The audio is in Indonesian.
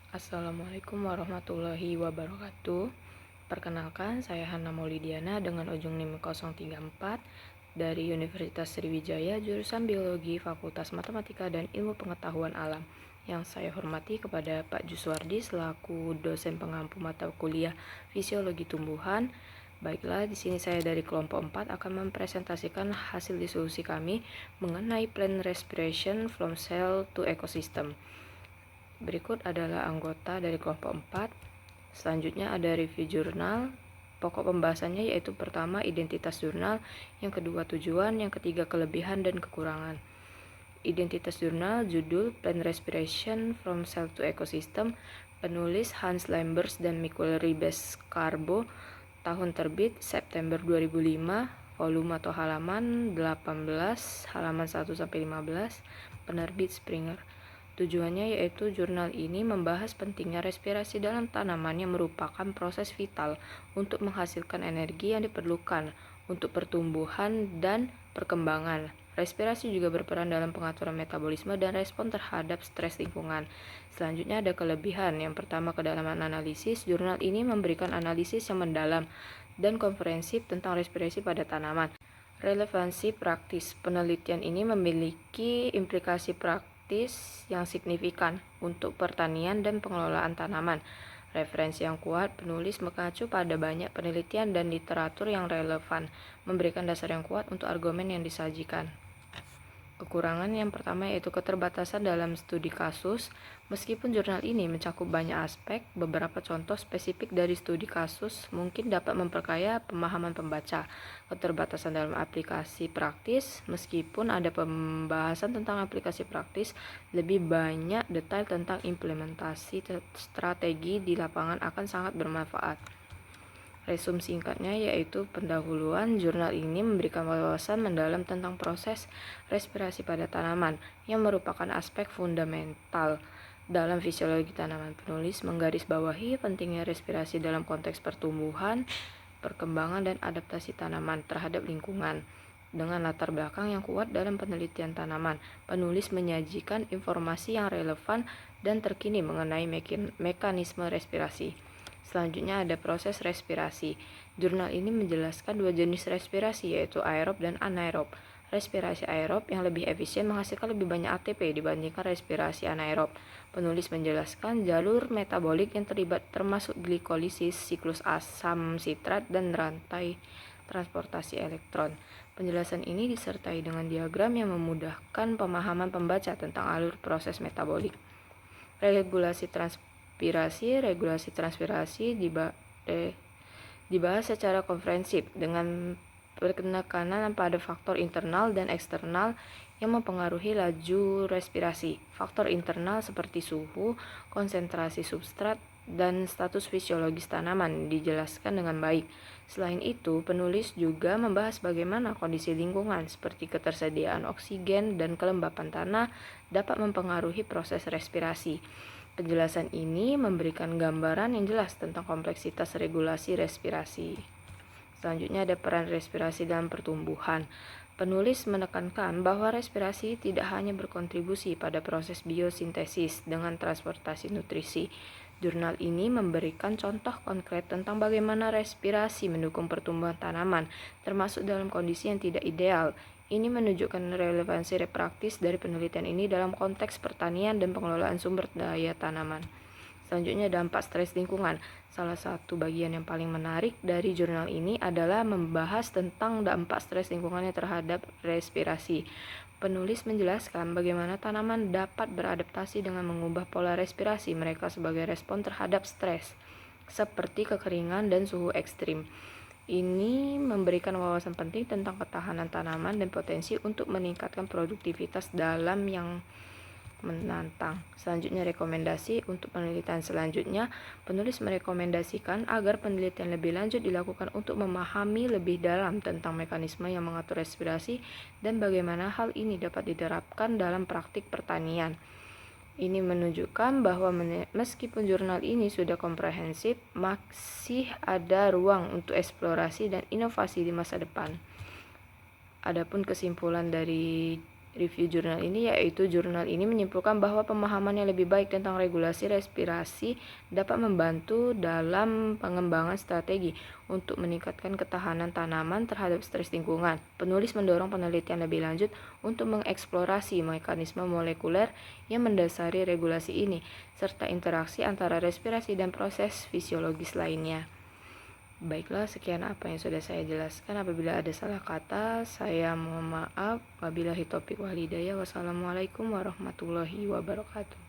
Assalamualaikum warahmatullahi wabarakatuh. Perkenalkan, saya Hana Maulidiana dengan ujung NIM 034 dari Universitas Sriwijaya, jurusan Biologi, Fakultas Matematika dan Ilmu Pengetahuan Alam. Yang saya hormati kepada Pak Juswardi selaku dosen pengampu mata kuliah Fisiologi Tumbuhan. Baiklah, di sini saya dari kelompok 4 akan mempresentasikan hasil diskusi kami mengenai plant respiration from cell to ecosystem. Berikut adalah anggota dari kelompok 4. Selanjutnya ada review jurnal. Pokok pembahasannya yaitu pertama identitas jurnal, yang kedua tujuan, yang ketiga kelebihan dan kekurangan. Identitas jurnal, judul Plant Respiration from Cell to Ecosystem, penulis Hans Lembers dan Michael Ribes-Carbo, tahun terbit September 2005, volume atau halaman 18, halaman 1-15, penerbit Springer. Tujuannya yaitu jurnal ini membahas pentingnya respirasi dalam tanaman yang merupakan proses vital untuk menghasilkan energi yang diperlukan untuk pertumbuhan dan perkembangan. Respirasi juga berperan dalam pengaturan metabolisme dan respon terhadap stres lingkungan. Selanjutnya ada kelebihan. Yang pertama, kedalaman analisis. Jurnal ini memberikan analisis yang mendalam dan komprehensif tentang respirasi pada tanaman. Relevansi praktis. Penelitian ini memiliki implikasi praktis yang signifikan untuk pertanian dan pengelolaan tanaman. Referensi yang kuat, penulis mengacu pada banyak penelitian dan literatur yang relevan, memberikan dasar yang kuat untuk argumen yang disajikan. Kekurangan yang pertama yaitu keterbatasan dalam studi kasus. Meskipun jurnal ini mencakup banyak aspek, beberapa contoh spesifik dari studi kasus mungkin dapat memperkaya pemahaman pembaca. Keterbatasan dalam aplikasi praktis, meskipun ada pembahasan tentang aplikasi praktis, lebih banyak detail tentang implementasi strategi di lapangan akan sangat bermanfaat. Resum singkatnya yaitu pendahuluan. Jurnal ini memberikan wawasan mendalam tentang proses respirasi pada tanaman yang merupakan aspek fundamental dalam fisiologi tanaman. Penulis menggarisbawahi pentingnya respirasi dalam konteks pertumbuhan, perkembangan dan adaptasi tanaman terhadap lingkungan. Dengan latar belakang yang kuat dalam penelitian tanaman, penulis menyajikan informasi yang relevan dan terkini mengenai mekanisme respirasi. Selanjutnya ada proses respirasi. Jurnal ini menjelaskan dua jenis respirasi yaitu aerob dan anaerob. Respirasi aerob yang lebih efisien menghasilkan lebih banyak ATP dibandingkan respirasi anaerob. Penulis menjelaskan jalur metabolik yang terlibat termasuk glikolisis, siklus asam sitrat, dan rantai transportasi elektron. Penjelasan ini disertai dengan diagram yang memudahkan pemahaman pembaca tentang alur proses metabolik. Regulasi transpirasi dibahas secara komprehensif dengan penekanan pada faktor internal dan eksternal yang mempengaruhi laju respirasi. Faktor internal seperti suhu, konsentrasi substrat, dan status fisiologis tanaman dijelaskan dengan baik. Selain itu, penulis juga membahas bagaimana kondisi lingkungan seperti ketersediaan oksigen dan kelembapan tanah dapat mempengaruhi proses respirasi. Penjelasan ini memberikan gambaran yang jelas tentang kompleksitas regulasi respirasi. Selanjutnya ada peran respirasi dalam pertumbuhan. Penulis menekankan bahwa respirasi tidak hanya berkontribusi pada proses biosintesis dengan transportasi nutrisi. Jurnal ini memberikan contoh konkret tentang bagaimana respirasi mendukung pertumbuhan tanaman, termasuk dalam kondisi yang tidak ideal. Ini menunjukkan relevansi praktis dari penelitian ini dalam konteks pertanian dan pengelolaan sumber daya tanaman. Selanjutnya dampak stres lingkungan. Salah satu bagian yang paling menarik dari jurnal ini adalah membahas tentang dampak stres lingkungannya terhadap respirasi. Penulis menjelaskan bagaimana tanaman dapat beradaptasi dengan mengubah pola respirasi mereka sebagai respon terhadap stres, seperti kekeringan dan suhu ekstrim. Ini memberikan wawasan penting tentang ketahanan tanaman dan potensi untuk meningkatkan produktivitas dalam yang menantang. Selanjutnya rekomendasi untuk penelitian selanjutnya. Penulis merekomendasikan agar penelitian lebih lanjut dilakukan untuk memahami lebih dalam tentang mekanisme yang mengatur respirasi dan bagaimana hal ini dapat diterapkan dalam praktik pertanian. Ini menunjukkan bahwa meskipun jurnal ini sudah komprehensif, masih ada ruang untuk eksplorasi dan inovasi di masa depan. Adapun kesimpulan dari review jurnal ini, yaitu jurnal ini menyimpulkan bahwa pemahaman yang lebih baik tentang regulasi respirasi dapat membantu dalam pengembangan strategi untuk meningkatkan ketahanan tanaman terhadap stres lingkungan. Penulis mendorong penelitian lebih lanjut untuk mengeksplorasi mekanisme molekuler yang mendasari regulasi ini, serta interaksi antara respirasi dan proses fisiologis lainnya. Baiklah, sekian apa yang sudah saya jelaskan. Apabila ada salah kata, saya mohon maaf. Wabillahi taufiq wal hidayah. Wassalamualaikum warahmatullahi wabarakatuh.